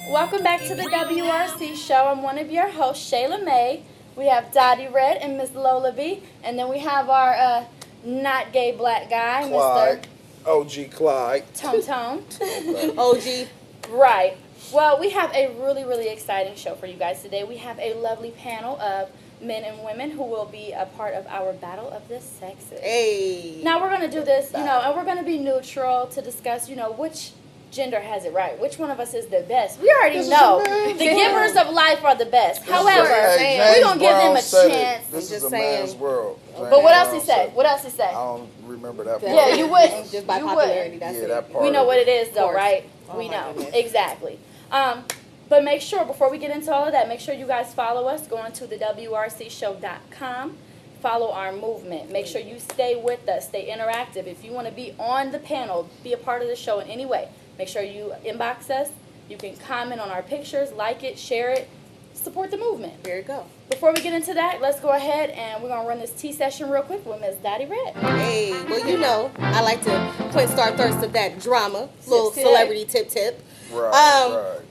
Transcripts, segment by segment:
Welcome back to the WRC Show. I'm one of your hosts, Shayla May. We have Dottie Red and Miss Lola B. And then we have our not gay black guy, Clyde. Mr. OG Clyde. Tone Tone. OG. Right. Well, we have a really, really exciting show for you guys today. We have a lovely panel of men and women who will be a part of our Battle of the Sexes. Hey. Now, we're going to do this, and we're going to be neweral to discuss, which gender has it right. Which one of us is the best? We already know. The givers of life are the best. However, we're going to give them a chance. This is a man's world. But what else he say? What else he say? I don't remember that part. Yeah, you wouldn't. Just by popularity, that's it. That part. We know what it is, though, right? Oh, we know. goodness. Exactly. But make sure, before we get into all of that, make sure you guys follow us. Go on to the WRCshow.com. Follow our movement. Make sure you stay with us. Stay interactive. If you want to be on the panel, be a part of the show in any way, make sure you inbox us. You can comment on our pictures, like it, share it, support the movement. There you go. Before we get into that, let's go ahead and we're going to run this tea session real quick with Miss Dottie Red. Hey, well, I like to quench our thirst of that drama, little Tip. celebrity tip. Right.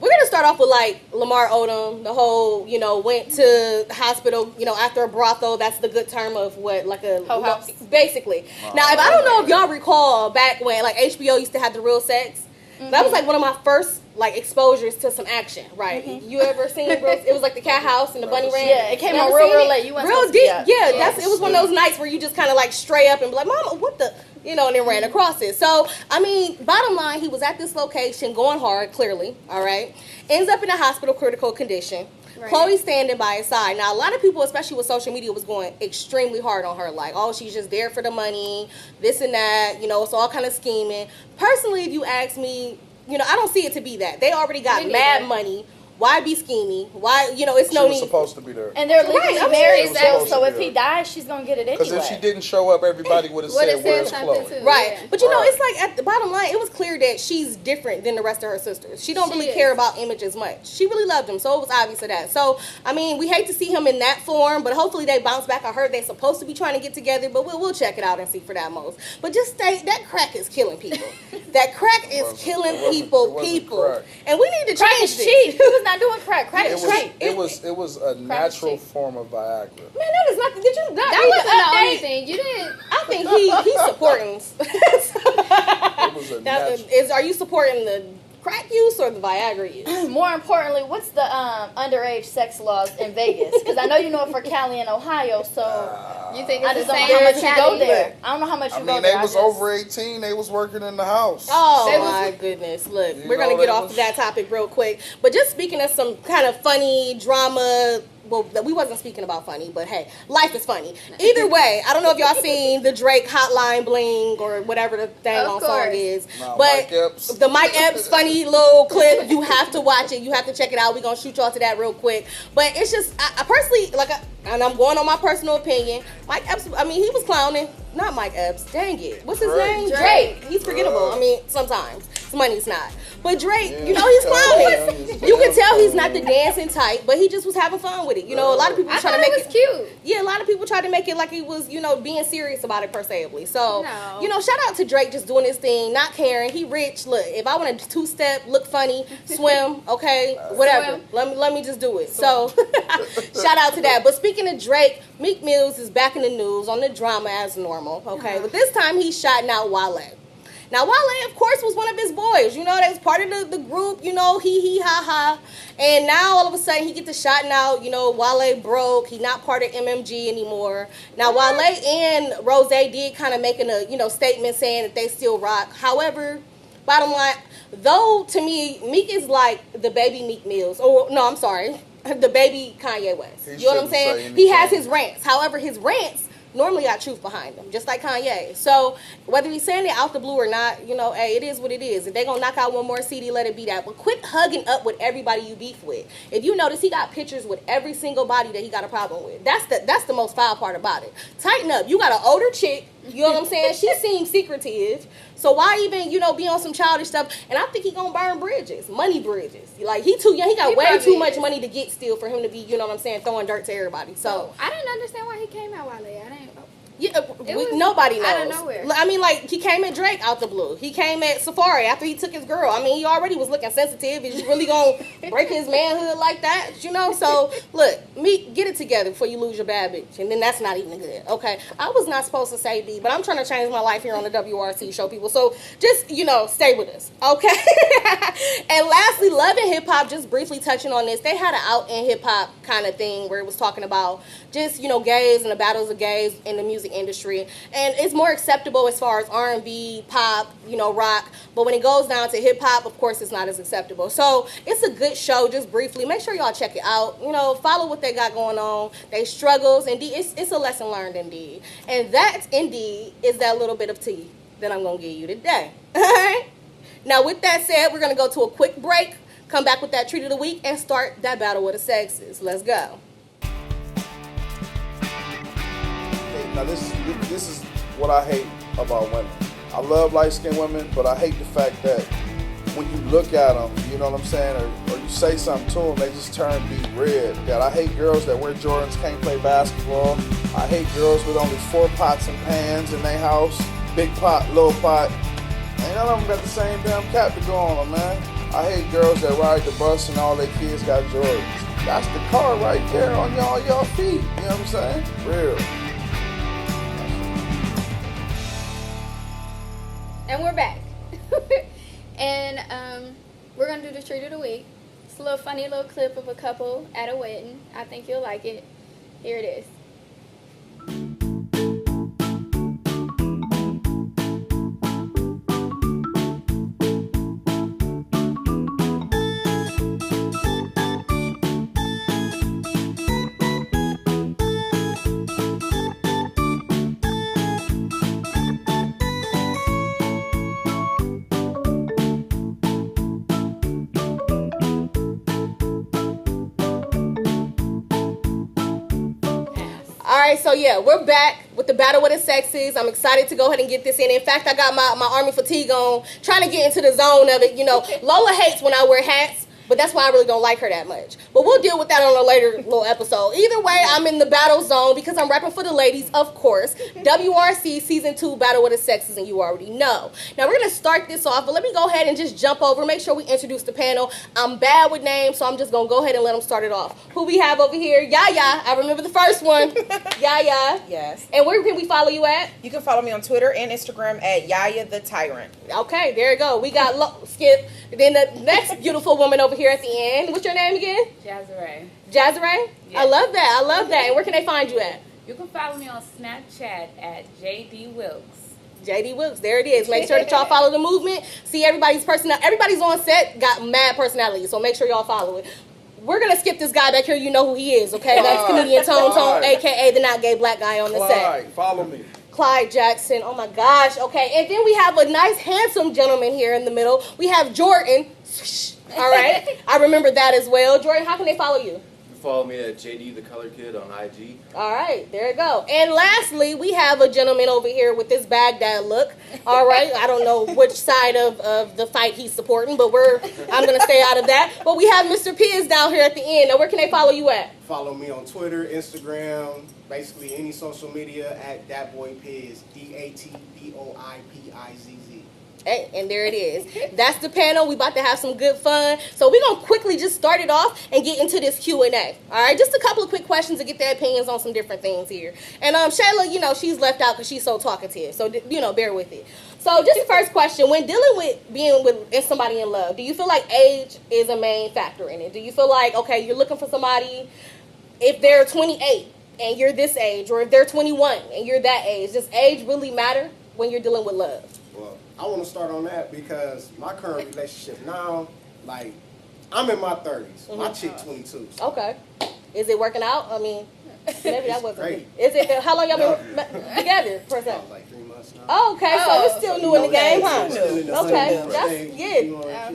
We're going to start off with, Lamar Odom, the whole, went to hospital, after a brothel. That's the good term of what, Hoe house. Basically. Now, if I don't know if y'all recall back when, HBO used to have the real sex, that was, one of my first, exposures to some action, right? You ever seen it? It was, the cat house and the bunny ranch. Yeah, it came on real late. You went real deep. Yeah, it was one of those nights where you just kind of, stray up and be like, Mama, what the... and then ran across it. So, bottom line, he was at this location going hard, clearly, all right? Ends up in a hospital critical condition. Right. Chloe's standing by his side. Now, a lot of people, especially with social media, was going extremely hard on her. Like, oh, she's just there for the money, this and that. It's all kind of scheming. Personally, if you ask me, I don't see it to be that. They already got mad money. Why be scheming? Why, it's no need. She was supposed to be there. And they're legally married still, so if he dies, she's going to get it anyway. Because if she didn't show up, everybody would have said, where's Chloe? Right. Yeah. But, it's like, at the bottom line, it was clear that she's different than the rest of her sisters. She don't really care about image as much. She really loved him, so it was obvious of that. So, we hate to see him in that form, but hopefully they bounce back. I heard they're supposed to be trying to get together, but we'll check it out and see for that most. But just stay, that crack is killing people. That crack is killing people. And we need to change this. Cheap. He was not doing crack. Crack It was a natural form of Viagra. Man, that is nothing. Did you not that read wasn't the the only update? thing. You didn't. I think he's supporting. It was a natural. Are you supporting the crack use or the Viagra use? More importantly, what's the underage sex laws in Vegas? Because I know you know it for Cali and Ohio, so You think I it's just the don't same know how much in you go Cali? there. I don't know how much you go there. They was over 18. They was working in the house. Oh, my goodness. Look, we're going to get off of that topic real quick. But just speaking of some kind of funny drama, well, we wasn't speaking about funny, but hey, life is funny. Either way, I don't know if y'all seen the Drake Hotline Bling or whatever the dang on song is. No, but Mike Epps. the Mike Epps funny little clip, you have to watch it. You have to check it out. We're going to shoot y'all to that real quick. But it's just, I personally, and I'm going on my personal opinion, Mike Epps, he was clowning. Not Mike Epps. Dang it. What's his name? Drake. He's forgettable. Sometimes. Somebody's not. But Drake, he's clowning. You can tell he's not the dancing type, but he just was having fun with it. A lot of people trying to make it was cute. Yeah, a lot of people tried to make it like he was, being serious about it per se. So, No. shout out to Drake just doing his thing, not caring. He rich. Look, if I want to two-step, look funny, swim, okay, whatever. Let me just do it. So, shout out to that. But speaking of Drake, Meek Mills is back in the news on the drama as normal, okay? But this time he's shouting out Wale. Now, Wale, of course, was one of his boys. That was part of the group, hee, ha, ha. And now, all of a sudden, he gets to shouting out, Wale broke. He not part of MMG anymore. Now, Wale and Rose did kind of making a, statement saying that they still rock. However, bottom line, though, to me, Meek is like the baby Meek Mills. Or, no, I'm sorry, the baby Kanye West. You know what I'm saying? He has his rants. However, his rants normally got truth behind them, just like Kanye. So whether he's saying it out the blue or not, hey, it is what it is. If they gonna knock out one more CD, let it be that. But quit hugging up with everybody you beef with. If you notice, he got pictures with every single body that he got a problem with. That's the most foul part about it. Tighten up. You got an older chick. You know what I'm saying? She seems secretive. So why even, be on some childish stuff? And I think he gonna burn bridges, money bridges. Like, he too young. He got way too much money to get still for him to be, throwing dirt to everybody. So I didn't understand why he came out Wale. Yeah, was nobody knows. out of nowhere. I mean, like, he came at Drake out the blue. He came at Safari after he took his girl. I mean, he already was looking sensitive. Is you really gonna break his manhood like that? You know? So, look, get it together before you lose your bad bitch. And then that's not even good, okay? I was not supposed to say B, but I'm trying to change my life here on the WRC show, people. So, just, stay with us, okay? And lastly, Love and Hip Hop, just briefly touching on this, they had an Out in Hip Hop kind of thing where it was talking about just, gays and the battles of gays in the music industry. And it's more acceptable as far as R&B, pop, rock. But when it goes down to hip hop, of course, it's not as acceptable. So it's a good show, just briefly. Make sure y'all check it out. Follow what they got going on. They struggles. Indeed, it's a lesson learned, indeed. And that, indeed, is that little bit of tea that I'm going to give you today. All right? Now, with that said, we're going to go to a quick break, come back with that treat of the week, and start that battle with the sexes. Let's go. Now this is what I hate about women. I love light-skinned women, but I hate the fact that when you look at them, you know what I'm saying, or you say something to them, they just turn beet red. God, I hate girls that wear Jordans, can't play basketball. I hate girls with only 4 pots and pans in their house, big pot, little pot. Ain't none of them got the same damn cap to go on them, man. I hate girls that ride the bus and all their kids got Jordans. That's the car right there on y'all feet. You know what I'm saying? Real. And we're back. And we're going to do the treat of the week. It's a little funny little clip of a couple at a wedding. I think you'll like it. Here it is. So yeah, we're back with the battle with the sexes. I'm excited to go ahead and get this in. In fact, I got my army fatigue on, trying to get into the zone of it. Lola hates when I wear hats, but that's why I really don't like her that much. But we'll deal with that on a later little episode. Either way, I'm in the battle zone because I'm rapping for the ladies, of course. WRC Season 2 Battle with the Sexes, and you already know. Now, we're going to start this off, but let me go ahead and just jump over, make sure we introduce the panel. I'm bad with names, so I'm just going to go ahead and let them start it off. Who we have over here? Yaya. I remember the first one. Yaya. Yes. And where can we follow you at? You can follow me on Twitter and Instagram at Yaya the Tyrant. Okay, there you go. We got Skip. Then the next beautiful woman over here at the end. What's your name again? Jazzaray. Jazzaray? Yes. I love that. I love that. And where can they find you at? You can follow me on Snapchat at JD Wilkes. JD Wilkes, there it is. Make sure that y'all follow the movement. See, everybody's everybody's on set got mad personality, so make sure y'all follow it. We're gonna skip this guy back here. You know who he is, okay? That's comedian Tone, aka the not gay black guy on the set. Follow me. Clyde Jackson. Oh my gosh. Okay, and then we have a nice, handsome gentleman here in the middle. We have Jordan. All right, I remember that as well. Jordan, how can they follow you? Follow me at JD the Color Kid on IG. All right, there you go. And lastly, we have a gentleman over here with this Baghdad look. All right, I don't know which side of the fight he's supporting, but I'm going to stay out of that. But we have Mr. Piz down here at the end. Now, where can they follow you at? Follow me on Twitter, Instagram, basically any social media at DatBoyPiz, DatBoyPizz. Hey, and there it is. That's the panel. We about to have some good fun. So we're going to quickly just start it off and get into this Q&A. All right, just a couple of quick questions to get their opinions on some different things here. And Shayla, she's left out because she's so talkative. So, bear with it. So just the first question. When dealing with being with somebody in love, do you feel like age is a main factor in it? Do you feel like, okay, you're looking for somebody, if they're 28 and you're this age, or if they're 21 and you're that age, does age really matter when you're dealing with love? Well, I want to start on that because my current relationship now, like, I'm in my 30s. Mm-hmm. My chick 22. So. Okay. Is it working out? I mean, maybe that wasn't great. Is it? How long y'all been together, per se? Like 3 months now. Oh, okay. So you're still new in the game, huh? Okay. That's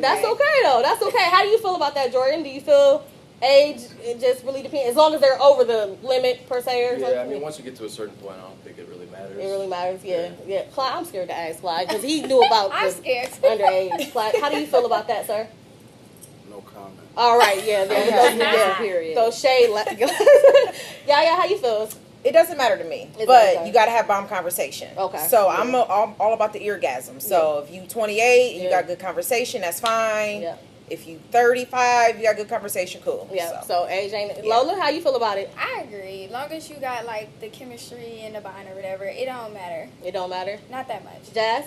That's okay, though. That's okay. How do you feel about that, Jordan? Do you feel age, it just really depends? As long as they're over the limit, per se, or something? Yeah, I mean, once you get to a certain point, I don't think it really matters. It really matters, yeah. Clyde, I'm scared to ask Clyde, because he knew about I'm the scared. underage. Clyde, how do you feel about that, sir? No comment. All right, yeah. There we go. Yeah. Period. So, Shay, yeah, how you feel? It doesn't matter to me, It's but okay. you got to have bomb conversation. Okay. So Yeah. I'm all about the eargasm. So if you 28, you Yeah. got good conversation, that's fine. Yeah. If you 35, you got good conversation, cool. Yeah. So age ain't. Lola, how you feel about it? I agree. Long as you got like the chemistry and the bond or whatever, it don't matter. It don't matter. Not that much. Jazz?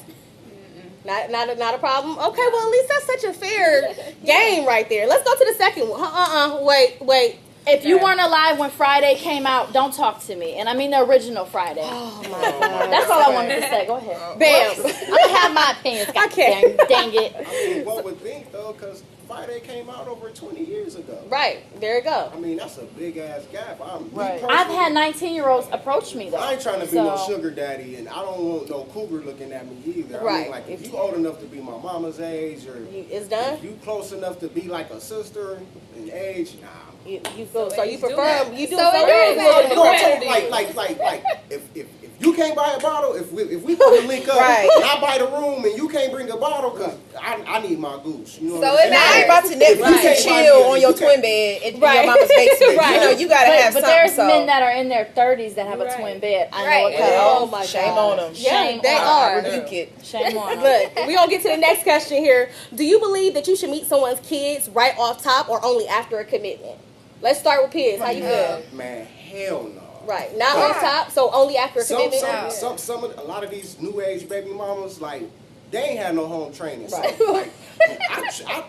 Not a problem. Okay, well at least that's such a fair game right there. Let's go to the second one. Wait. If you weren't alive when Friday came out, don't talk to me. And I mean the original Friday. Oh my God. That's all I wanted to say. Go ahead. Bam. I'm gonna have my opinions. God Okay. dang it. I mean, one would think though, because Friday came out over 20 years ago. Right. There you go. I mean, that's a big ass gap. Right. I've had 19-year-olds approach me though. I ain't trying to be no So- sugar daddy, and I don't want no cougar looking at me either. I Right. mean, like, if you old enough to be my mama's age, or It's done. if you close enough to be like a sister in age, nah. You feel so you ladies do prefer that. you do So so it it is is a little No, I'm competitive. saying, like, if you can't buy a bottle, if we put a link up, Right. and I buy the room, and you can't bring a bottle, cause I need my goose. You know So what I'm it Now I saying? ain't about to Netflix Right. and chill on your twin bed in your mama's basement. Right. You know, you gotta have But something. there's So men that are in their 30s that have a Right. twin bed. I know Right. it well, Oh my shame God. on them. Yeah, Shame they on are. Rebuke it. Shame on them. Look, we gonna get to the next question here. Do you believe that you should meet someone's kids right off top or only after a commitment? Let's start with kids. How you feel? Man, hell no. Right, not on top, so only after a commitment. A lot of these new age baby mamas, like, they ain't had no home training. So, Right. like,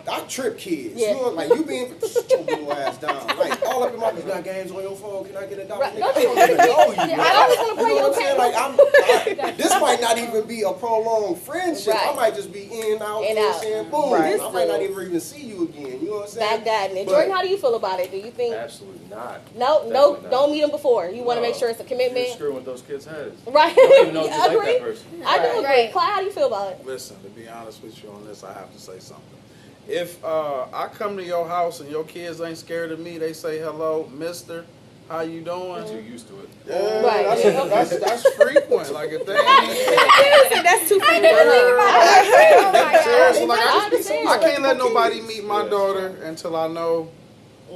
I trip kids. Yeah. You know, like, you being your little ass down. Like, all up in my, you got games on your phone, can I get a dollar? Right. Nigga, I don't even know you. I always wanna play You know your what I'm saying? Like, this might not even be a prolonged friendship. Right. I might just be in, out, In, you know out. what I'm saying? Boom. Right. I might not even see you again. You know what I'm saying? That and But- Jordan, how do you feel about it? Do you think Absolutely not. no, Definitely not. don't meet them before. You want to No. make sure it's a You're commitment, screwing with those kids' heads. right? You don't even know if you I like agree. that person. I do agree. Right. Clyde, how do you feel about it? Listen, to be honest with you on this, I have to say something. If I come to your house and your kids ain't scared of me, they say hello, mister, how you doing? Too used to it. Yeah, Right. that's frequent. Like if they ain't That's too frequent. Oh my God. seriously, like I I understand. can't let nobody meet my daughter until I know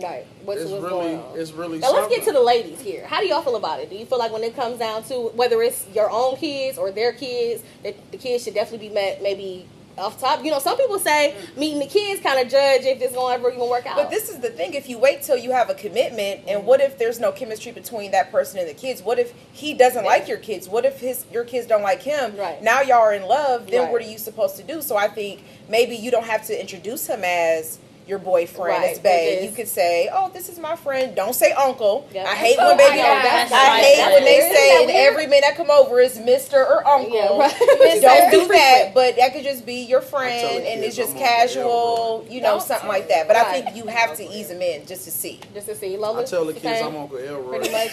Right. What's it's going really on? it's really Now let's something. get to the ladies here. How do y'all feel about it? Do you feel like when it comes down to whether it's your own kids or their kids, that the kids should definitely be met maybe off top? You know, some people say meeting the kids kind of judge if it's going to ever even work out. But this is the thing, if you wait till you have a commitment, and what if there's no chemistry between that person and the kids? What if he doesn't like your kids? What if your kids don't like him? Right. Now y'all are in love, then Right. what are you supposed to do? So I think maybe you don't have to introduce him as your boyfriend, Right, as bae. it is. You could say, oh, this is my friend. Don't say uncle. Yep. I hate Oh when my baby God, that's I right. hate That's when they weird. say Isn't and that weird? every man that come over is Mr. or uncle. Yeah, right. Don't do Frequent. that, but that could just be your I tell friend the and it's kids just I'm on the L casual, you know, something like that. But I Right. think you have to ease them in just to see. Just to see, Lola. I tell the the kids same? I'm Uncle Elroy. Pretty much.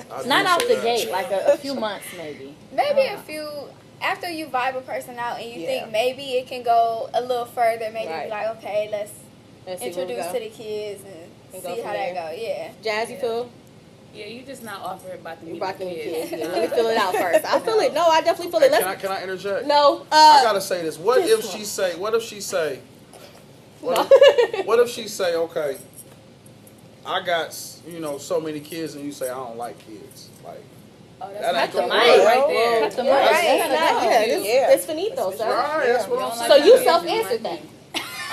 I do Not out say the that. gate, like a few months maybe. Maybe a few after you vibe a person out and you Yeah. think maybe it can go a little further. Maybe Right. be like, okay, let's Let's see where we introduce go. to the kids and And go see from how that there. go. Yeah. Jazz, you feel? Yeah, you just not offering about the You meet rocking the the kids. kids. Yeah, let me fill it out first. I feel it. No, I definitely feel it. Hey, Let's. can I interject? No. I gotta say this. What if she say? What if she say? What if she say? Okay, I got so many kids, and you say I don't like kids. Like Oh, That ain't that's the gonna mic work. right there. Cut the Yeah, mic. right. That's It's not- yeah, this- Yeah. it's finito, sir. right, that's what You I'm don't saying. So like you kids, self-answered you that. don't like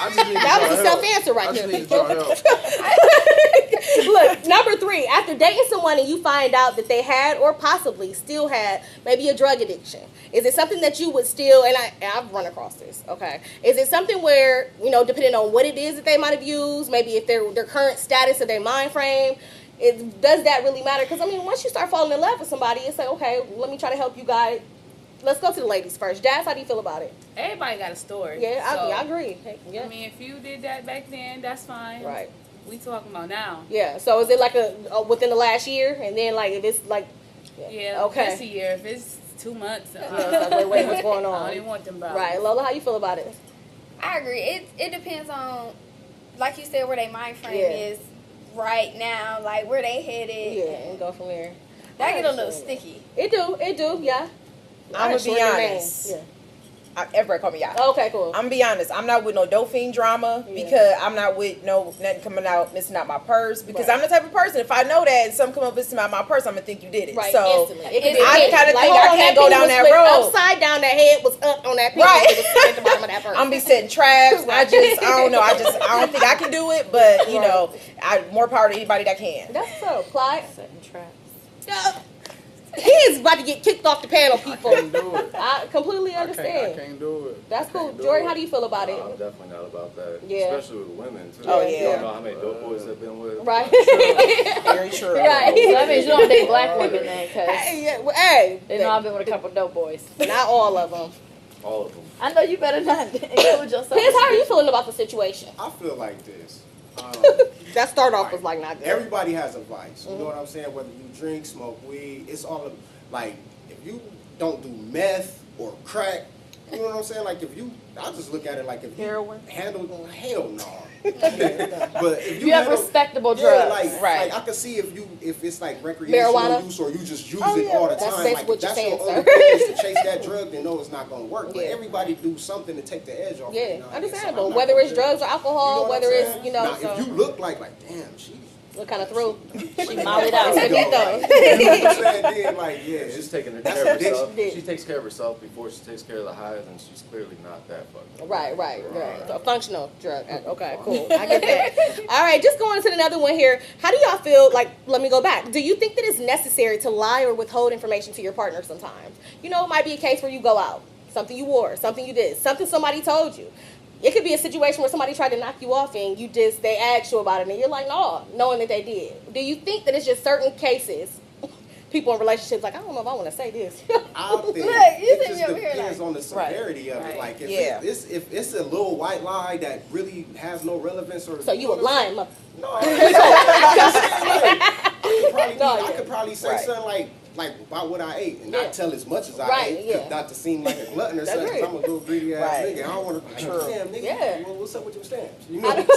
I just need to That draw was a help. self-answer right I just there. need to draw help. Look, number 3, after dating someone and you find out that they had or possibly still had maybe a drug addiction, is it something that you would still, and I've run across this, okay, is it something where, depending on what it is that they might have used, maybe if their current status of their mind frame, does that really matter? Because, once you start falling in love with somebody, it's like, okay, let me try to help you guys. Let's go to the ladies first. Jazz, how do you feel about it? Everybody got a story. Yeah, so, I agree. Hey, yeah. I mean, if you did that back then, that's fine. Right. We talking about now. Yeah, so is it like a within the last year, and then like if it's like, Yeah. Okay. This a year. If it's 2 months, it's like, wait, what's going I on? don't even want them about. Right, Lola, how you feel about it? I agree. It depends on, like you said, where their mind frame Yeah. is right now, like where they headed. Yeah, and go from there. That get a little understand. sticky. It do, yeah. I'm gonna be Shorten your name. honest. Yeah. Everybody call me y'all. Okay, cool. I'm gonna be honest. I'm not with no dope fiend drama because I'm not with nothing coming out missing out my purse because I'm the type of person, if I know that and something come up missing out my purse, I'm gonna think you did it. Right, So instantly. It could be I anything. kind of think hold I on, can't go penny down was that flipped road. Upside down, the head was up on that penny. Right. It was at the bottom of that purse. I'm be setting traps. I don't know. I don't think I can do it, but you know, more power to anybody that can. That's so, Clyde. Setting traps. He is about to get kicked off the panel, people. I can't do it. I completely I understand. can't do it. That's I cool. can't do Jordan, it. how do you feel about it? I'm definitely not about that. Yeah. Especially with women too. Oh, You yeah. don't know how many dope boys I've been with. Right. Very true. Right. So that means you don't date black women then, because Hey, yeah, well, hey, they know I've been with a couple dope boys. not all of them. All of them. I know you better not include yourself. Piers, how are you feeling about the situation? I feel like this. That start off was like not good. Everybody has a vice. You know what I'm saying? Whether you drink, smoke weed, it's all like if you don't do meth or crack, you know what I'm saying? Like if you, I just look at it like if you handle hell no. But if You have handle- respectable yeah, drugs. like, Right. like I can see if it's like recreational Marijuana? use or you just use it all the That's time. basically Like what if you're that's saying, your sir. only thing is to chase that drug, then no, it's not gonna work. But Yeah. everybody do something to take the edge off. Yeah, it, you know what I mean? So understandable. I'm not Whether gonna it's do it. drugs or alcohol, You know what whether I'm it's, saying? you know, Now, so if you look like damn, she's what kind of through. She mollied out. It's a good though. You know what I'm saying? Then, like, yeah, She's it's taking that's care of herself. addiction. She takes care of herself before she takes care of the highs, and she's clearly not that fucked up. Right. A functional drug. Okay, cool. I get that. All right, just going to another one here. How do y'all feel, like, let me go back. Do you think that it's necessary to lie or withhold information to your partner sometimes? You know, it might be a case where you go out, something you wore, something you did, something somebody told you. It could be a situation where somebody tried to knock you off and they asked you about it and you're like, no, knowing that they did. Do you think that it's just certain cases, people in relationships like, I don't know if I want to say this. I think you it think just over here depends like- on the severity of it. Like if Yeah. if it's a little white lie that really has no relevance or So you a lying mother. No, I could probably say Right. something like about what I ate and Yeah. not tell as much as I Right, ate, yeah. not to seem like a glutton or That's something. 'Cause right. I'm a little greedy ass Right. nigga. I don't want to. True. Damn, nigga. Yeah. Well, what's up with your stamps? You know what I'm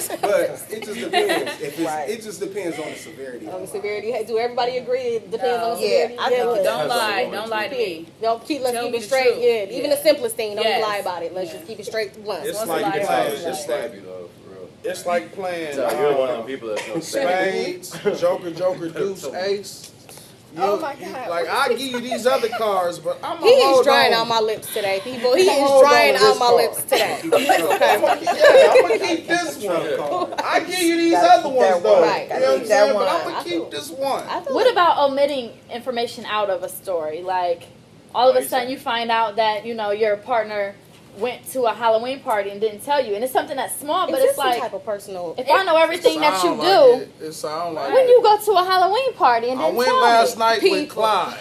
saying? But it just depends. If it's, Right. it just depends on the severity. On of the the severity, do everybody agree? It depends on the Yeah, severity. I think look. it Don't lie. That's Don't lie to me. Let's Tell keep me it the straight. truth. Yeah, even the Yeah. simplest thing, don't Yes. lie about it. Let's just keep it straight once. It's Once like a lie, it's always like a Stab you though, for real. it's like playing So you're one of them people that's gonna say. spades, Joker, deuce, ace. Oh my God. Like I give you these other cards, but I'm He gonna is hold drying on. out my lips today, people. He I'm is hold drying on to this out my card. lips today. I'm gonna keep this one. I give you these Gotta other keep ones that though. one. You know what I'm Keep that saying? But one. I'm gonna I feel- keep this one. I feel What like- about omitting information out of a story? Like, all of What a you sudden say? you find out that, your partner went to a Halloween party and didn't tell you. And it's something that's small, but Is this it's some like, type of personal? if I know everything that you Sound do, like it sound like when it. you go to a Halloween party and I didn't went tell last me. night with People. Clyde.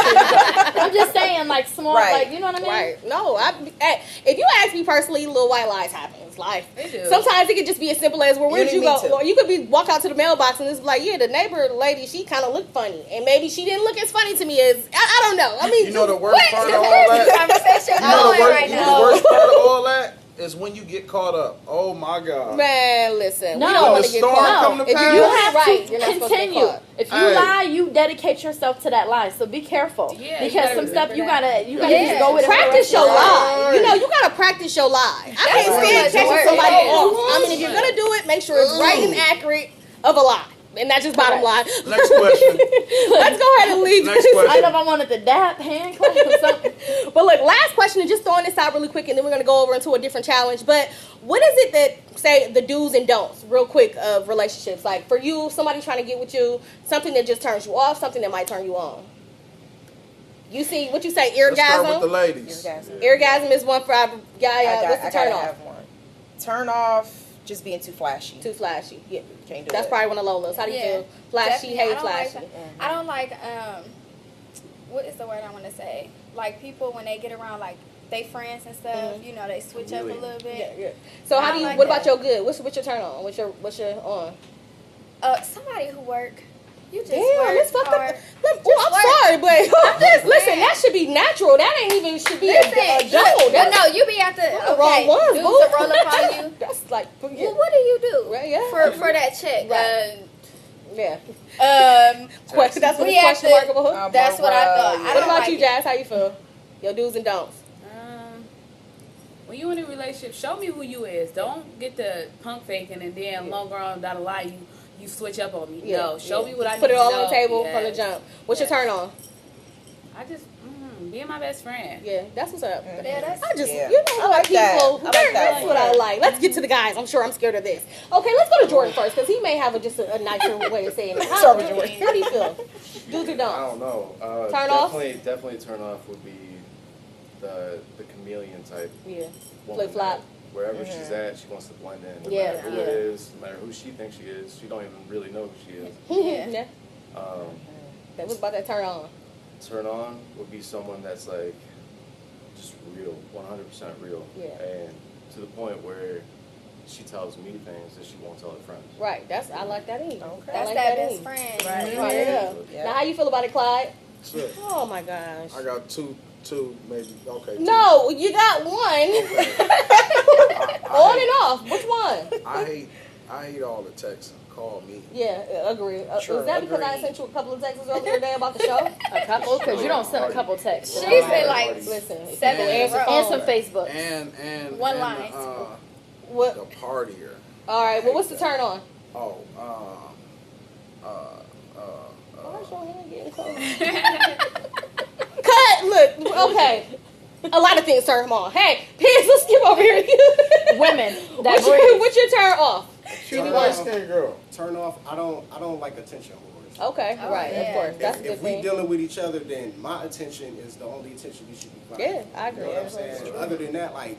I'm just saying, like, small, Right. like, you know what I mean? Right. No, if you ask me personally, little white lies happen. It's life. They do. Sometimes it could just be as simple as, well, where'd You you need go? me to. Or you could be walk out to the mailbox and it's like, yeah, the neighbor lady, she kind of looked funny, and maybe she didn't look as funny to me as I don't know. I mean, You know the worst what? part of all that? Conversation You know the going worst, right you know now. the worst part of all that is when you get caught up. Oh my God. Man, listen, No. we don't When want the to get storm caught. come to If pass, you You do it have right, you're not to supposed to get continue. caught. If you Hey. lie, you dedicate yourself to that lie. So be careful. Yeah, you because gotta some stuff you remember gotta Yeah. just go with it. for the Practice rest your of your life. lie. You know, you gotta practice your lie. I can't stand right. catching Work. somebody Yeah. off. I mean, if you're gonna do it, make sure it's right and accurate of a lie. And that's just bottom line. Next question. Let's go ahead and leave Next this. question. I don't know if I wanted the dap hand clap or something. But look, last question, and just throwing this out really quick, and then we're gonna go over into a different challenge. But what is it that, say, the do's and don'ts, real quick, of relationships? Like for you, somebody trying to get with you, something that just turns you off, something that might turn you on. You see, what you say, Let's start with the orgasm? ladies. Orgasm is one for our guy. What's the I turn gotta off? have one. Turn off just being too flashy. Too flashy. Yeah, Can't do that's it. probably one of Lola's. How do you Yeah. feel? Flashy, Definitely. hate I don't flashy. Like, I don't like what is the word I want to say? Like people when they get around like they friends and stuff, they switch up a little bit. Yeah, yeah. So how I do you? like What that. about your good? What's your turn on? What's your on? Somebody who work. You just Damn, work it's fucked hard. up. I'm work. sorry, but I'm just listen. saying. That should be natural. That ain't even should be Listen, a you, joke. but no, you be at the the wrong ones, dudes boo. will roll up on you. That's like Well, what do you do Right, yeah. for that check? Right. yeah. That's what We it's have question to- mark of a hook. That's what I thought. I What don't about like you, it. Jazz? How you feel? Your do's and don'ts. when you in a relationship, show me who you is. Don't get the punk faking and then longer on down the line you switch up on me. Yeah, No, show me what I need put it to all know. on the table Yes. from the jump. What's your turn on? I just being my best friend. Yeah, that's what's up. Yeah, that's I just, Yeah. you know I what, like that. people, I like that. that's what I like. Let's get to the guys. I'm sure I'm scared of this. Okay, let's go to Jordan first, because he may have just a nicer way of saying it. How do you feel? Dudes or I don'ts? don't know. Turn off? Definitely turn off would be the chameleon type. Yeah. woman Flip flop. that Wherever she's at, she wants to blend in. No Yeah, matter who yeah. it is, no matter who she thinks she is, she don't even really know who she is. Yeah. That was about that turn on. Turn on would be someone that's like just real, 100% real. Yeah. And to the point where she tells me things that she won't tell her friends. Right. I like that in you. Okay. I that's like that in best you. friend. Right. Yeah. Now, how you feel about it, Clyde? Shit. Oh my gosh. I got two, maybe. Okay. two. No, you got one. On and off. Which one? I hate all the texting. Call me. Yeah, agree. Sure, Was that because I agree. sent you a couple of texts earlier today about the show? A couple? Because you don't send a couple texts. She said like Listen, if 7 you in a answer row. And some Facebook. And One and, line. What? the partier. All right. Well, what's the turn on? Oh, Why is your hand getting cold? Cut. Look. Okay. A lot of things turn him on. Hey, Piers, let's skip over here. Women. What's your turn off? cutie light skinned girl. Turn off. I don't like attention whores. Okay. Oh, Right. yeah. Of course. That's a good If we thing. dealing with each other, then my attention is the only attention you should be finding. Yeah, I agree. You know what I'm saying? Other than that, like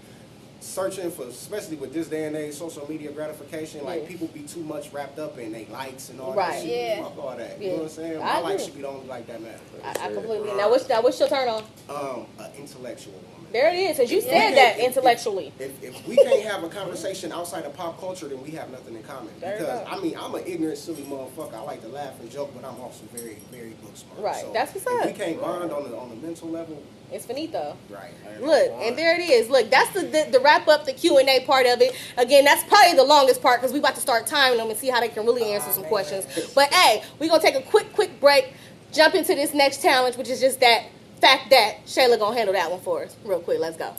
searching for, especially with this day and age, social media gratification, like Yeah. people be too much wrapped up in they likes and all Right. that shit. Yeah. Fuck all that. Yeah. You know what I'm saying? I My likes agree. should be the only like that matter. I completely. Now, what's your turn on? An intellectual woman. There it is. As you If said we that can't- intellectually. If we can't have a conversation outside of pop culture, then we have nothing in common. There you Because go. I mean, I'm an ignorant, silly motherfucker. I like to laugh and joke, but I'm also very, very book smart. Right. So That's what's if up. we can't bond on the mental level, It's finito. right? Look, and there it is. Look, that's the wrap up the Q&A part of it. Again, that's probably the longest part because we about to start timing them and see how they can really answer some questions. But hey, we're going to take a quick break, jump into this next challenge, which is just that fact that Shayla going to handle that one for us real quick. Let's go.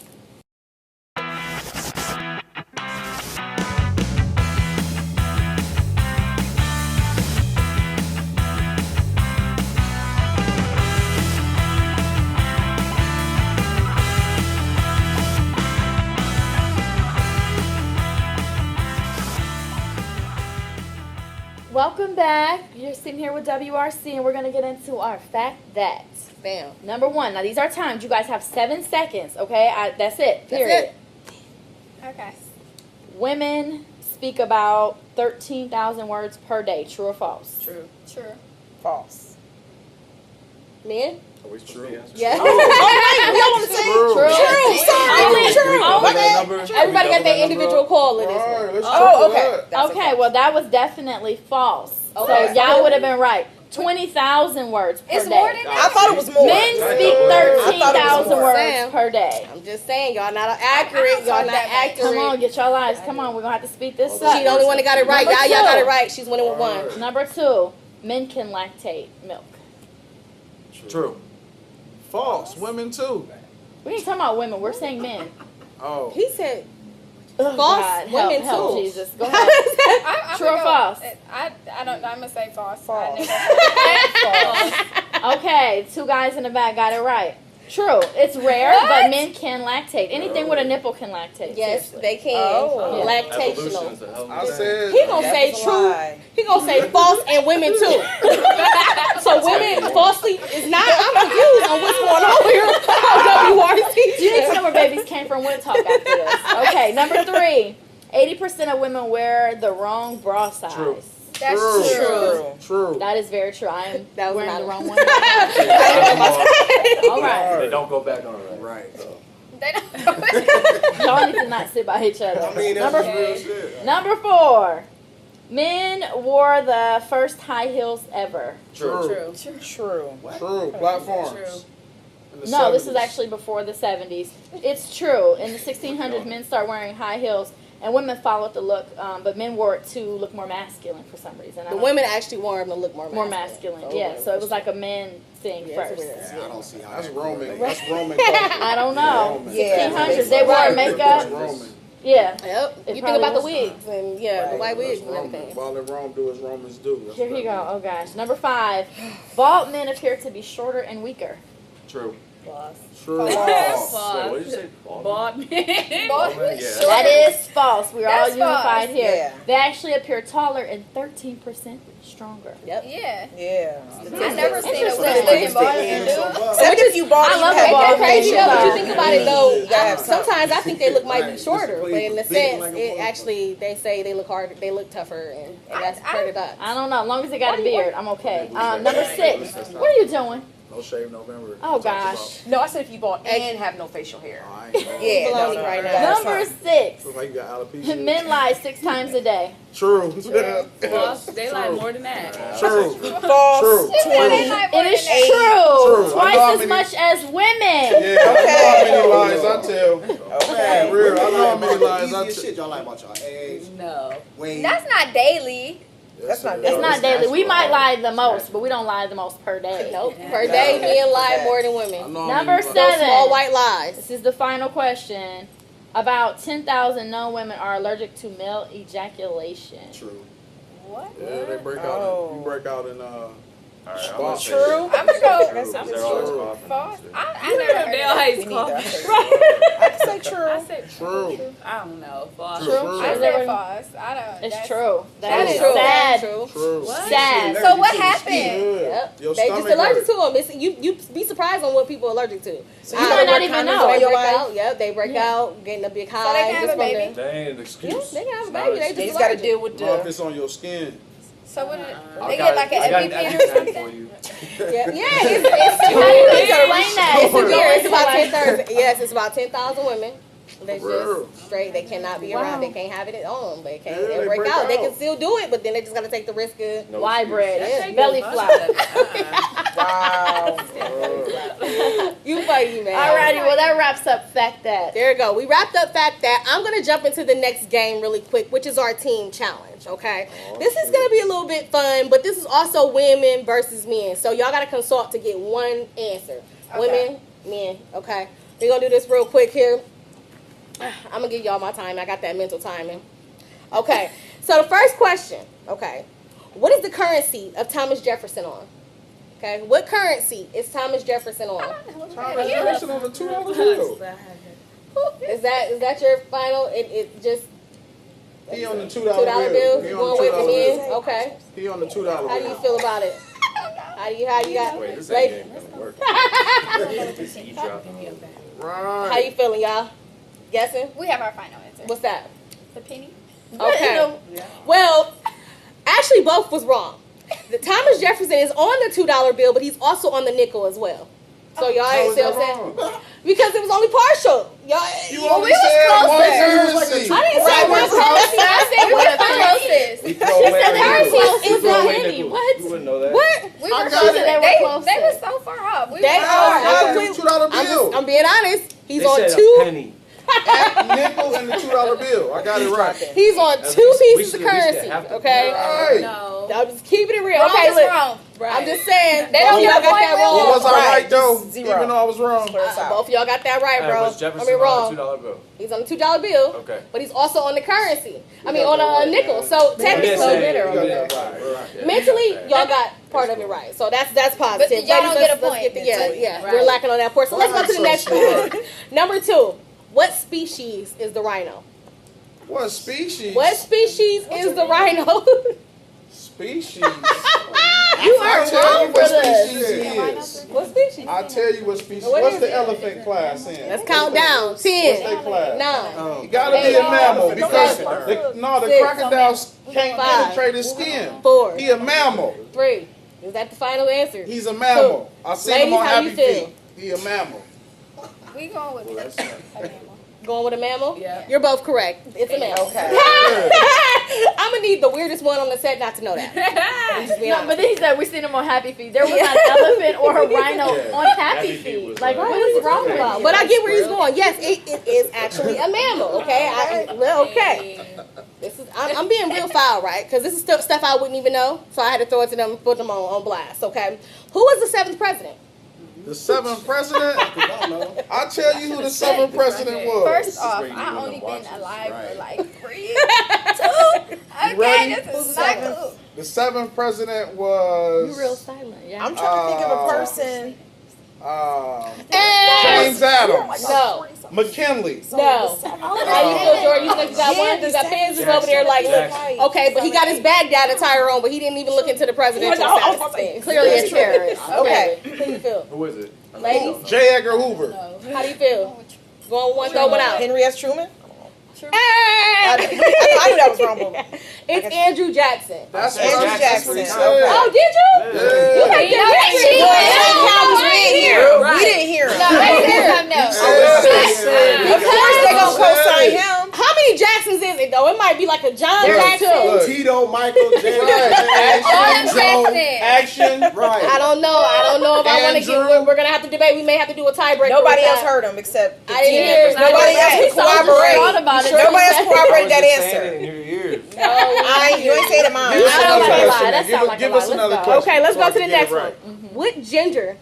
Welcome back. You're sitting here with WRC, and we're going to get into our fact that. Bam. Number one. Now, these are timed. You guys have 7 seconds, okay? That's it. That's Period. it. Okay. Women speak about 13,000 words per day. True or false? True. True. False. Men? Are we supposed to be answering? Yeah. True. Everybody got their individual call in this one. Alright, let's Oh, check okay. that. That's Okay, well, that was definitely false. Okay. So, y'all would have been right. 20,000 words per It's day. more than I thought it was more. Men I speak thought it 13,000 was more. words Sam. per day. I'm just saying, y'all not accurate. Y'all talk not that much. accurate. Come on, get your lives. Come on, we're going to have to speed this She up. the only one that got it right. Number Y'all got two. it right. She's winning with one. Alright. Number 2, men can lactate milk. True. False. Women too. We ain't talking about women. We're saying men. Oh. He said Oh, false. God, Women help, too. Jesus. Go ahead. I'm True or false? I don't know. I'm gonna say false. False. False. Okay, 2 guys in the back got it right. True. It's rare, but men can lactate. Anything with a nipple can lactate. Yes, seriously. they can. Oh. Evolution Lactational. is the hell of I a said. He gonna say That's a true. lie. He gonna say false and women too. So women falsely is not. I'm confused on what's going on here on WRC. You need to know where babies came from. We'll talk after this. Okay, number 3. 80% of women wear the wrong bra size. True. That's True. true. True. That is very true. I am That was wearing not the a- wrong one. All right. They don't go back on it. Right. They don't. Y'all need to not sit by each other. I mean, that's Number just real shit. Number 4. Men wore the first high heels ever. True. True. True. Platforms. True. In the No, this is 70s. actually before the 70s. It's true. In the 1600s, men start wearing high heels And women followed the look, but men wore it to look more masculine for some reason. The women actually wore them to look more masculine. Yeah, so it was like a men thing first. Yeah, I don't see how That's that Roman. works. That's Roman culture. I don't know. Yeah. 1600s, they wore makeup. That's Roman. Yeah. Yep. It You think probably about the was. wigs and the white wigs That's and Roman. everything. While in Rome do as Romans do. That's Here you what go. that Oh gosh. Number 5. Bald men appear to be shorter and weaker. True. means. True. Wait, what did you say? Bald man. Bald man, yeah. That is false. We're all That's unified false. here. Yeah. They actually appear taller and 13% stronger. Yep. Yeah. Yeah. I never seen a Interesting. woman looking bald and do. Except if you bought I it, love you a have bald no Crazy facial though, but you hair. think about it though. You gotta have something. Sometimes I think they look might be Right, shorter, just but in the big sense, like a it pole. actually they say they look hard, they look tougher, and that's part of that. I don't know. As long as they got a beard, I'm okay. Number 6. What are you doing? No shave November. Oh gosh. No, I said if you bought and have no facial hair. I ain't know. Yeah, Baloney no, right no, now. that's Number fine. 6. Looks like you got alopecia. Men lie 6 times a day. True. False. They like more than that. True. False. True. 20. It is Eight. true. True. I know Twice how as many- much as women. Yeah, I know how many lies I tell. Okay. Real. I know how many About lies the I easiest tell. shit y'all like about y'all age, No. weight. That's not daily. That's not It's daily. not daily. We might lie the most, but we don't lie the most per day. Nope. Per day, men lie more than I women. know how Number many lies. Those 7. small white lies. This is the final question. About 10,000 known women are allergic to male ejaculation. True. What? Yeah, they break out. Oh. You break out in Alright, I'm gonna say True. true. I'm gonna go True, 'cause they're always true. coughing. false. I You never know heard they of always Me call. neither. I can say I true. said True. I don't know. False. True. I Is said there- false. I don't. It's that's- true. That That is is true. sad. True. True. What? Sad. So what happened? Yep. Your They just stomach allergic hurt. to them. It's, you be surprised on what people are allergic to. So You might not even condoms know. on They your break life? out. Yep, they break Yeah. out, getting a big high. So they can have just a baby? wonder- That ain't an excuse. Yeah, they can have a It's not baby. an They They excuse. just got to deal with Well, if the. it's on your skin. So what? I They got- get like I got an an EpiPen or extra something. for you. Yeah, it's How do you explain that? It's severe. It's about Like- 10,000. Yes, it's about 10,000 women. They For real? just straight. They cannot be around. They can't have it on them. They can't. Yeah, they they break break out. They out. can still do it, but then they just gotta take the risk of. No Y excuse. bread, Yeah. belly flop. Wow. You fighting, man. Alrighty, well that wraps up Fact That. There you go. We wrapped up Fact That. I'm going to jump into the next game really quick, which is our team challenge, okay? This is going to be a little bit fun, but this is also women versus men. So y'all got to consult to get one answer. Okay. Women, men, okay? We're going to do this real quick here. I'm going to give y'all my time. I got that mental timing. Okay. So the first question, okay. What is the currency of Thomas Jefferson on? Okay. What currency is Thomas Jefferson on? Thomas Jefferson on the $2 bill. Is that your final? It just He on the $2 $2 bill. He You on going the with the $2 men? bill. Okay. He on the $2 How do you bill. feel about it? How you got? Wait, this Lady- ain't gonna work. Just eavesdrop. How Right. you feeling, y'all? Guessing? We have our final answer. What's that? The penny? Okay. Well, actually, both was wrong. The Thomas Jefferson is on the $2 bill, but he's also on the nickel as well. So y'all How ain't is see that what I'm saying? wrong? Because it was only partial. Y'all, You well, only we was said close one there. currency. I didn't say one currency. I said We one were the currency. closest. We throw away said nickels. currency was We throw away penny. nickels. What? You wouldn't know that. What? We I were got close. it. They were They closer. were so far off. We They were are. got I'm it. $2 bill. I'm being honest. He's They on said a two. penny. Nickel and the $2 bill. I got it right. He's on At two least- we pieces of should at least currency. have to- Okay. Right. No. I'm just keeping it real. wrong. Okay, Is look. wrong. I'm just saying. They both don't y'all get a got point that with wrong. Well, was I Right. right though? Zero. Even though I was wrong. Both y'all got that right, bro. Was I Jefferson mean, on a wrong. $2 bill? He's on the $2 bill. Okay. But he's also on the currency. I mean, got on that a right. nickel. So You didn't technically, say- You you got didn't- that right. Yeah. mentally, Yeah. y'all got part of it right. So that's positive. y'all don't Ladies, get a let's point. get the- Mentally. yeah, Right. we're lacking on that portion. So let's go to the So next smart. one. Number 2. What species is the rhino? What species? What species is the rhino? Species. You are I tell you wrong for what this. species it is. What species? I tell you what species. What What's is the it? elephant class in? Let's count down. What's their 10, class? 9, You gotta be a mammal because the 6, crocodiles can't 5, penetrate his skin. 4, He a mammal. 3. Is that the final answer? He's a mammal. I seen him Ladies, on how you Happy feel? Feet. He a mammal. We going with Well, that's a mammal. going with a mammal? Yeah. You're both correct. It's a mammal. Okay. I'm gonna need the weirdest one on the set not to know that. Just be No, honest. but then he said we seen him on Happy Feet. There was not an elephant or a rhino Yeah. on Happy Happy Feet Feet. was Like, like- what is wrong with Wow, you? but I get where he's going. Yes, it is actually a mammal. Okay, okay. I'm being real foul, right? Because this is stuff I wouldn't even know, so I had to throw it to them, put them on blast. Okay, who was the 7th president? The 7th president? I'll tell you who the 7th president was. First off, where you I do only the been watches. alive Right. for like 3 years. 2. Okay, ready? this is not cool. The 7th president was. You real silent, yeah. I'm trying to think of a person. James Adams. No, McKinley. no. How you feel, Jordan? You think you got one? You got fans just over there like, look. Okay, but he got his bag down to Tyrone, but he didn't even look into the presidential status thing. Clearly a terrorist. Okay, how do you feel? Who is it? Ladies, J. Edgar Hoover. how do you feel? Going one, throw one out. Henry S. Truman? Hey! I knew that was wrong, but It's Andrew Jackson. That's Andrew what I Jackson. just said. Oh, did you? You like You know that? that shit. We didn't hear him. We didn't hear him. Of course they gonna co-sign him. How many Jacksons is it though? It might be like a John Look, Jackson. look. Tito, Michael, James, Action. right. I don't know if I want to get. Andrew. We're gonna have to debate. We may have to do a tiebreaker. Nobody with else that. heard him except the I didn't team hear members. it. Nobody else could thought corroborate. about it. Nobody else corroborate that Saying answer. it in your ears. You ain't saying it mine. Give us I don't another like a lie. question. That sound like Give a us lie. another Let's go. question. Okay, let's go so I to the can get next it one. right. What gender?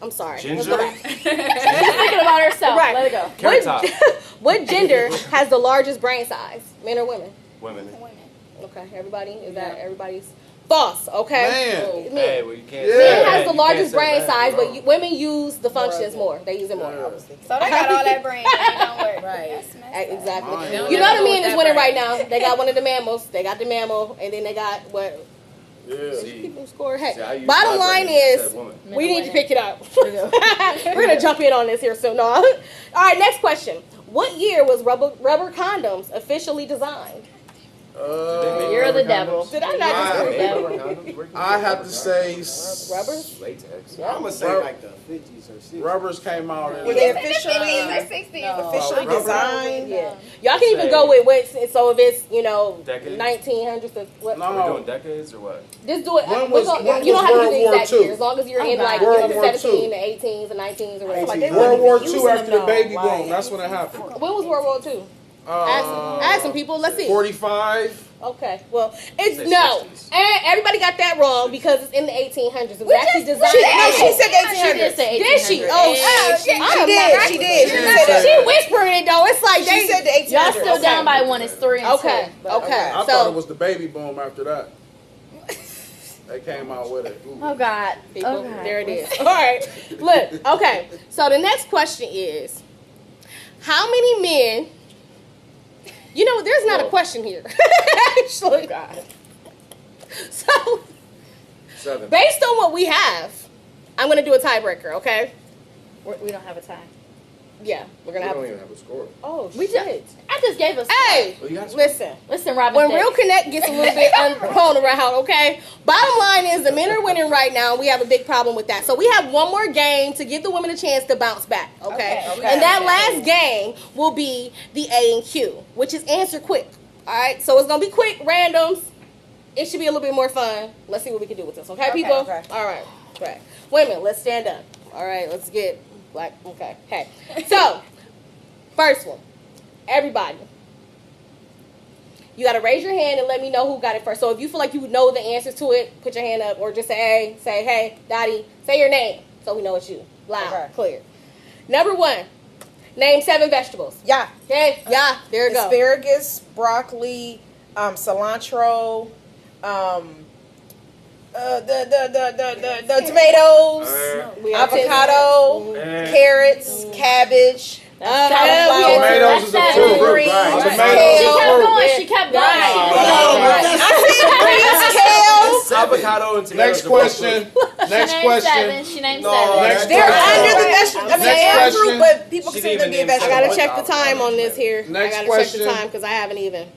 I'm sorry. Let's go Ginger? back. She's thinking about herself. Right. Let it go. Carrot top. What gender has the largest brain size? Men or women? Women. Okay, everybody. Is that everybody's? False. Okay. Man. Hey, well, you can't Yeah. say Men that. has the You largest can't say brain that. size, You're but wrong. women use the functions more. They use it more. So they got all that brain, and it don't work. Right. That's messed up. Exactly. Mine. You know the men is That winning brain. right now. They got one of the mammals. They got the mammal, and then they got what? Yeah. See, People score. Hey, see, I use bottom my line brain and is said woman. we need to pick it up. We're gonna jump in on this here soon. No. All right, next question. What year was rubber condoms officially designed? You're the devil. Did I not just I- say that? I have to say Rubber? Latex. I'm gonna say like the 50s or 60s. rubbers came out in Were they Like officially 60. officially Rubber? designed? Yeah. Y'all can even go with what? So if it's Decades? 1900s to what? No. We're doing decades or what? Just do it. When We're was- gonna- when you don't was have to World do the War exact II? year, as long as you're in like World the War 17, II. the 18s, the 19s, or whatever. Like, World War II using after the them baby though, boom. like- That's when it happened. When was World War II? Ask some people. Let's see. 45. Okay. Well, it's Say no. 60s. And everybody got that wrong because it's in the 1800s. It was actually designed. No, she said She did 1800s. say Did she? 1800. Oh, She I'm did. not- She did. She Yeah. said that. She whispering it though. It's like She they. said the 1800s. Y'all still Okay. down by one. It's 3 and 2. Okay. Okay. I So thought it was the baby boom after that. They came out with it. Ooh. Oh God. people, Oh, God. there it is. All right. Look. Okay. So the next question is, how many men? You know, there's not a question here. Actually, God. So, 7. based on what we have, I'm gonna do a tiebreaker. Okay. We don't have a tie. Yeah, we're We gonna don't have. even have a score. Oh We shit. I just gave us. Hey, Well, you got to listen. Listen, Robin. When Thicke. Real Connect gets a little bit thrown around, okay? Bottom line is the men are winning right now, and we have a big problem with that. So we have one more game to give the women a chance to bounce back, okay? Okay. And that last game will be the A and Q, which is answer quick, all right? So it's going to be quick, randoms. It should be a little bit more fun. Let's see what we can do with this, okay, people? Okay. All right. Right. Women, let's stand up. All right, let's get black. Okay. Hey. So, first one. Everybody. You got to raise your hand and let me know who got it first. So if you feel like you know the answer to it, put your hand up or just say, hey, Dottie, say your name so we know it's you. Loud, Okay. clear. Number 1. Name 7 vegetables. Yeah. Okay? Yeah, there you go. Asparagus, broccoli, cilantro, the tomatoes, We have avocado, carrots, cabbage, Tomatoes is a That's fruit. green, Right. She Tomatoes is kept fruit. going. She kept going. I said greens, kale. Avocado and tomatoes. Next are both question. She Next named question. 7. She named No, 7. Next They're question. under the vegetable. I mean, Next they are question. fruit, but people She consider them didn't to be a even name I vegetable. got to check the time on this here. Next I got to check the question. time because I haven't even.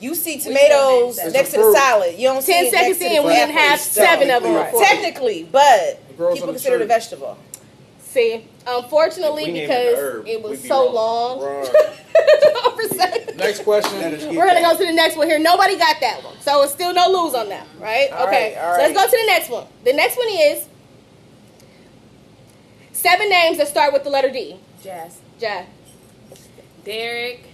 You see tomatoes It's next a to the fruit. salad. You don't see 10 it seconds next to in, the we didn't have apples. 7 of them. Right. before. Technically, but grows people on the consider it a tree. vegetable. See, unfortunately, If we named because it a herb, it was we'd be so wrong. long, Right. Next question. We're gonna go to the next one here. Nobody got that one, so it's still no lose on that, right? All Okay. right. Let's go to the next one. The next one is 7 names that start with the letter D. Jazz. Jazz. Derek.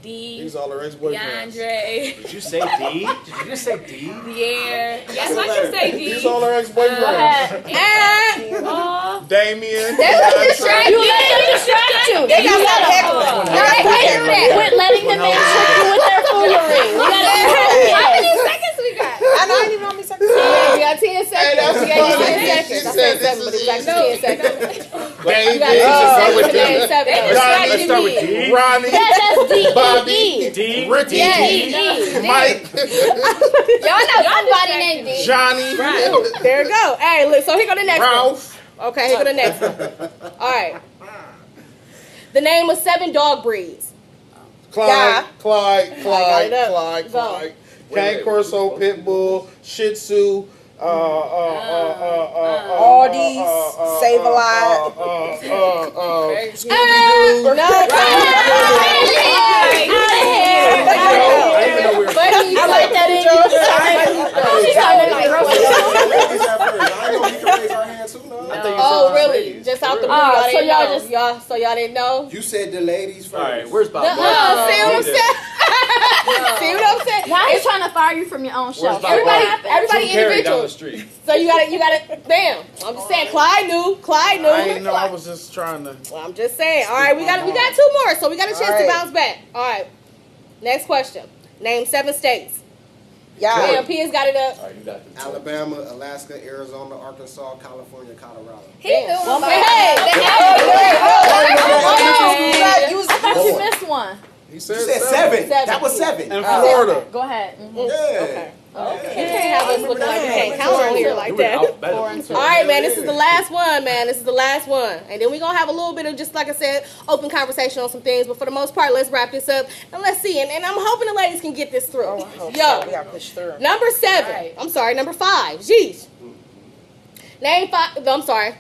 D. These all her ex-boyfriends. DeAndre. Did you say D? Did you just say D? Pierre. Yes, I can say D. These all her Go ex-boyfriends. ahead. Oh. Damien. That's a distraction. You let them distract you. They got You some gotta- heckling. Y'all can't do that. Quit letting them man trick you with their foolery. You gotta How many seconds we got? I know I didn't even know how many seconds. We got 10 seconds. that's We got funny. 10 seconds. She I said said 7, but it's actually 10 seconds. You David. got 10 seconds to name 7. Let's start with D. Ronnie. That's D. Bobby. D. Ricky. Yeah, Mike. Y'all know somebody named D. Johnny. There you go. Hey, look, so here go the next Ralph. one. Okay, here go the next one. All right. The name of 7 dog breeds. Clyde. Yeah. Clyde. got it up. Clyde. Go. Clyde. Cane Corso, Pitbull, Shih Tzu, Aldi's, Save-A-Lot. No. I like that in Oh, really? Just out the blue, y'all so didn't y'all know. just- So y'all didn't know? You said the ladies first. All right, where's Bob? See what I'm saying? See what I'm saying? Now he's trying to fire you from your own show. Where's Bob? Everybody Carry down individual. the street. So you gotta, damn. I'm just saying, Clyde knew. I didn't know. I was just trying to. Well, I'm just saying. All right, we got 2 more, so we got a chance to right. bounce back. All right. Next question. Name 7 states. Yeah. Damn, P has got it up. All right, you got the Alabama, Alaska, Arizona, Arkansas, California, Colorado. He knew Well, about hey, I thought you missed one. He You said said 7. 7. That was 7. In Florida. Go ahead. Mhm. Yeah. You can't have us looking like we can't count on here like that. Four. All right, man, this is the last one, man. This is the last one. And then we're going to have a little bit of, just like I said, open conversation on some things. But for the most part, let's wrap this up. And let's see. And I'm hoping the ladies can get this through. Oh, I hope Yo, so. We got to push through. number 7. Right. I'm sorry, number 5. Jeez. Name 5. I'm sorry.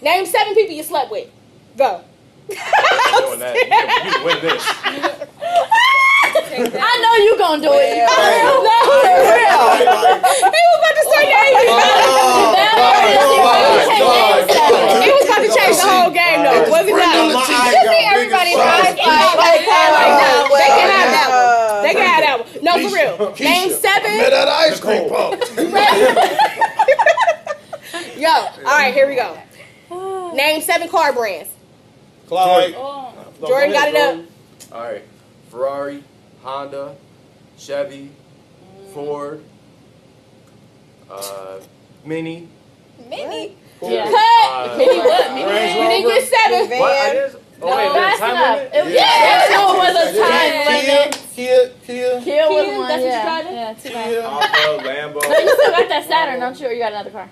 Name 7 people you slept with. Go. doing that. You can win this. I know you gonna do it. Yeah. He was about to say names. He was about to change the whole game, though. Was he not? everybody They can have that one. They can have that one. No, for real. Name 7. Met at ice cream pump. Yo, all right, here we go. Name 7 car brands. Clyde. Jordan got it up. All right, Ferrari, Honda, Chevy, Ford, Mini. Mini. Yeah. Cut. Mini what? Mini Range We didn't get 7. Van. What? I just, oh wait, That's there's time enough. limit? Yeah, no, it was a time limit. Kia. Kill was Kia, one. that's what you Yeah, driving? yeah, 2 cars. Kia. Alfa, Lambo. No, you still got that Saturn, don't you? Or you got another car?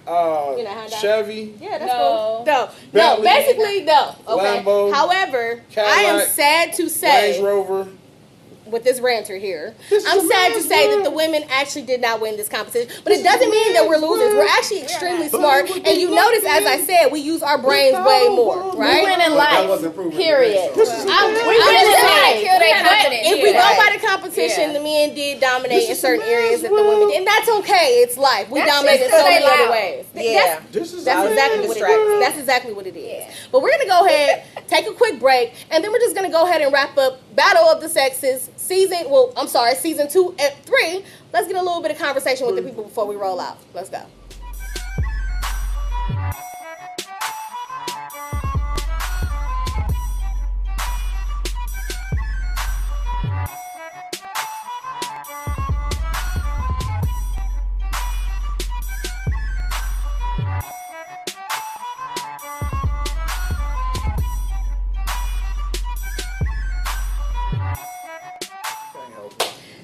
You know, Honda. Chevy. Yeah, that's No. cool. No, Bentley. basically, no. Okay. Lambo. However, I Cadillac. am sad to say, Range Rover. with this ranter here, I'm sad to say that the women actually did not win this competition. But it doesn't mean that we're losers. We're actually extremely smart. And you notice, as I said, we use our brains way more, We right? win in That life. wasn't proven. Period. I'm win just in saying, Kill their but confidence. if we go Right. by the competition, the men did dominate in certain areas that the women did. And that's okay. It's life. We That's dominate in just so 'cause many they other loud. ways. Yeah. This is That's exactly what it is. That's exactly what it is. But we're gonna go ahead, take a quick break, and then we're just gonna go ahead and wrap up Battle of the Sexes season 2 and 3. Let's get a little bit of conversation with the people before we roll out. Let's go.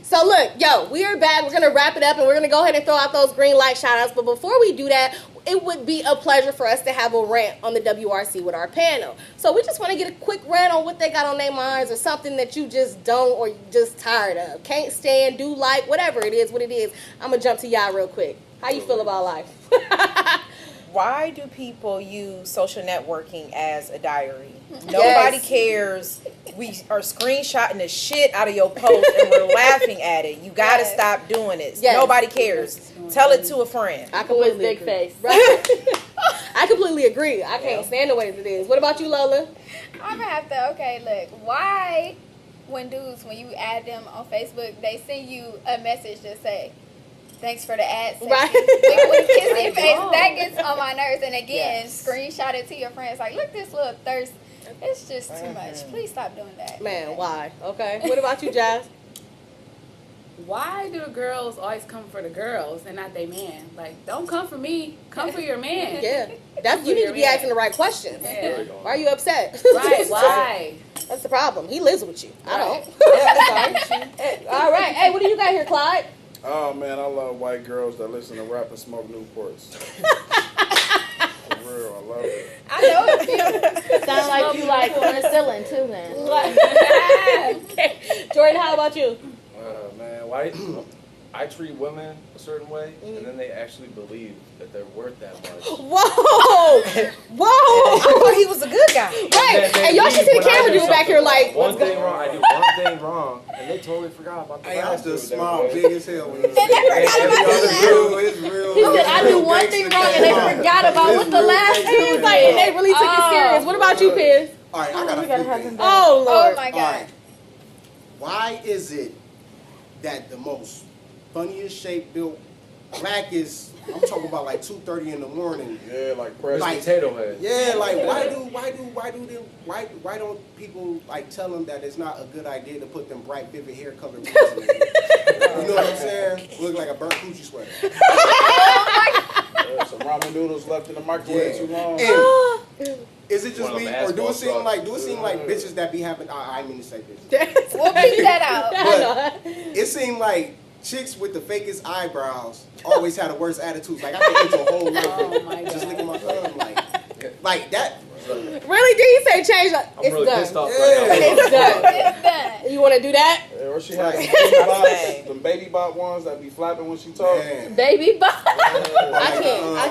So look, yo, we are back. We're gonna wrap it up, and we're gonna go ahead and throw out those green light shout outs. But before we do that, it would be a pleasure for us to have a rant on the WRC with our panel. So we just want to get a quick rant on what they got on their minds, or something that you just don't, or you just tired of, can't stand, do like, whatever it is, what it is. I'm gonna jump to y'all real quick. How you feel about life? Why do people use social networking as a diary? Nobody cares. We are screenshotting the shit out of your post and we're laughing at it. You gotta stop doing it. Yes. Nobody cares. Tell it to a friend. I Who is completely big agree. face? I completely agree. I can't stand the way it is. What about you, Lola? I'm gonna have to. Okay, look. Why, when you add them on Facebook, they send you a message that say, "Thanks for the ad." Right. With kissy face, that gets on my nerves. And again, screenshot it to your friends. Like, look, this little thirst. It's just too much. Please stop doing that. Man, why? Okay. What about you, Jazz? Why do the girls always come for the girls and not they man? Like, don't come for me. Come for your man. Yeah. That's, you need to be asking the right questions. Yeah. Why are you upset? Right. Why? That's the problem. He lives with you. I Right. don't. Hey, all right. Hey, what do you got here, Clyde? Oh man, I love white girls that listen to rap and smoke Newports. For real, I love it. I know it feels. Sound like you like penicillin too, then. Okay. Jordan, how about you? Man, why? I treat women a certain way, and then they actually believe that they're worth that much. Whoa! Whoa! I thought he was a good guy. Right. And y'all should see the camera dude back here like, one thing wrong. I do one thing wrong, and they totally forgot about the Hey, I last just dude. smile big as hell when you They never say forgot about that. the Real, it's real. He said, I do one thing wrong and they forgot about what the last and he was like, and they really took it serious. What about you, Piz? All right, I got a few things. Oh, Lord. Oh my All God. right. Why is it that the most funniest shape built black is, I'm talking about like 2:30 in the morning. Yeah, like press. Like- Potato head. Yeah, like why don't people like tell them that it's not a good idea to put them bright, vivid hair colored pieces in? You know what I'm saying? Look like a burnt coochie sweater. Some ramen noodles left in the microwave too long. And is it just One of me, them or do it asphalt seem like sauce. bitches that be having? I didn't mean to say bitches. We'll beat that out. But it seemed like chicks with the fakest eyebrows always had the worst attitudes. Like I could get your whole life Oh my just God. licking my thumb, like that. Really? Did he say change? I'm It's really done. pissed off Yeah. right now. It's done. It's done. You want to do that? Yeah, or she had Right. them baby bot ones that be flapping when she talk. Man. Baby bot. I can't. I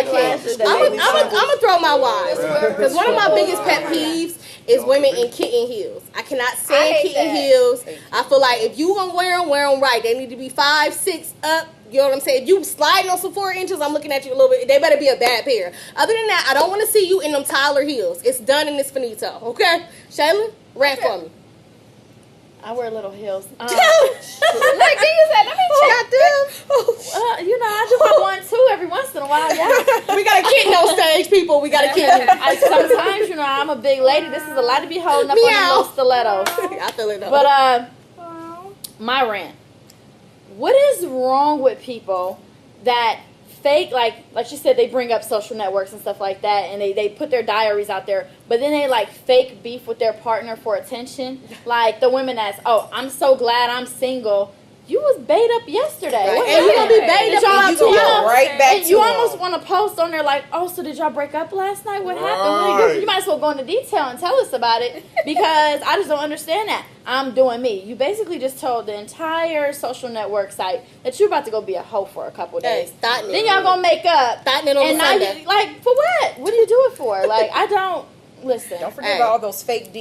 can't. I'm I'm gonna throw my wise because one of my biggest pet peeves is women in kitten heels. I cannot I stand hate kitten that. heels. I feel like if you gonna wear them right. They need to be 5, 6 up. You know what I'm saying? If you sliding on some 4 inches, I'm looking at you a little bit. They better be a bad pair. Other than that, I don't want to see you in them Tyler heels. It's done and it's finito. Okay, Shayla, rant for me. I wear little heels. Look, you said, let me check. You know, I do have one too every once in a while. Yeah. We got a kitten on stage, people. We got a kitten. Sometimes, you know, I'm a big lady. This is a lot to be holding up on the Meow. little stilettos. I feel it though. But my rant. What is wrong with people that fake, like you said, they bring up social networks and stuff like that, and they put their diaries out there, but then they like fake beef with their partner for attention. Like the women that's, oh, I'm so glad I'm single. You was bait up yesterday. Right. What And you gonna be happened? bait Did up y'all and You gonna y'all- go right back and to you him. almost want to post on there like, oh, so did y'all break up last night? What happened? Right. You might as well go into detail and tell us about it, because I just don't understand that. I'm doing me. You basically just told the entire social network site that you're about to go be a hoe for a couple days. Thotting Then it. y'all gonna make up. Thotting it on And the now Sunday. you, like, for what? What do you do it for? Like, I don't listen. Don't forget Hey. about all those fake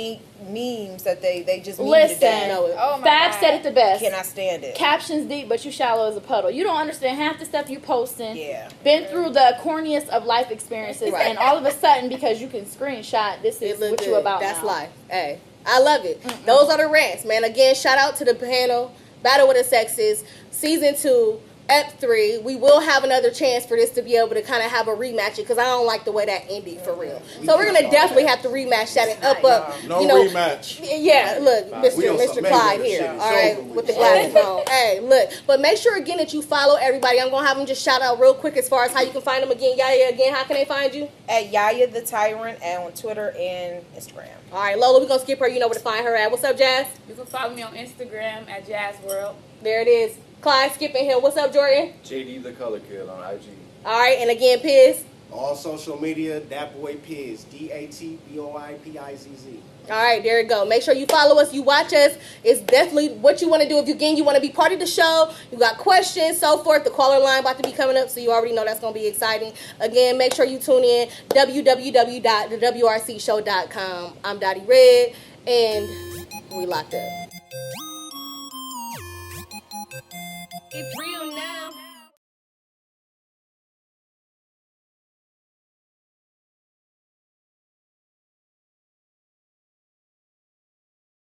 memes that they just meme Listen. to death. know it. Oh my Fab God. said it the best. Cannot stand it. Captions deep, but you shallow as a puddle. You don't understand half the stuff you posting. Yeah. Been through the corniest of life experiences, Right. and all of a sudden, because you can screenshot, this It is look what good. you about That's now. life. Hey, I love it. Those are the rants, man. Again, shout out to the panel, Battle with the Sexes, season 2, Ep 3. We will have another chance for this to be able to kind of have a rematch because I don't like the way that ended for real. So we're gonna definitely have to rematch that and up. No you know, rematch. Yeah, look, We on some Mr. Clyde Mayweather here, shit. all It's right, over with the with. glasses on. Hey, look, but make sure again that you follow everybody. I'm gonna have them just shout out real quick as far as how you can find them again. Yaya, again, how can they find you? At Yaya the Tyrant and on Twitter and Instagram. All right, Lola, we're gonna skip her. You know where to find her at. What's up, Jazz? You can follow me on Instagram at Jazz World. There it is. Clyde skipping here. What's up, Jordan? JD the Color Kid on IG. All right, and again, Piz. All social media, that boy Piz, DATBOIPIZZ. All right, there you go. Make sure you follow us, you watch us. It's definitely what you want to do. If you want to be part of the show, you got questions, so forth. The caller line about to be coming up, so you already know that's going to be exciting. Again, make sure you tune in, www.thewrcshow.com. I'm Dottie Red, and we locked up. It's real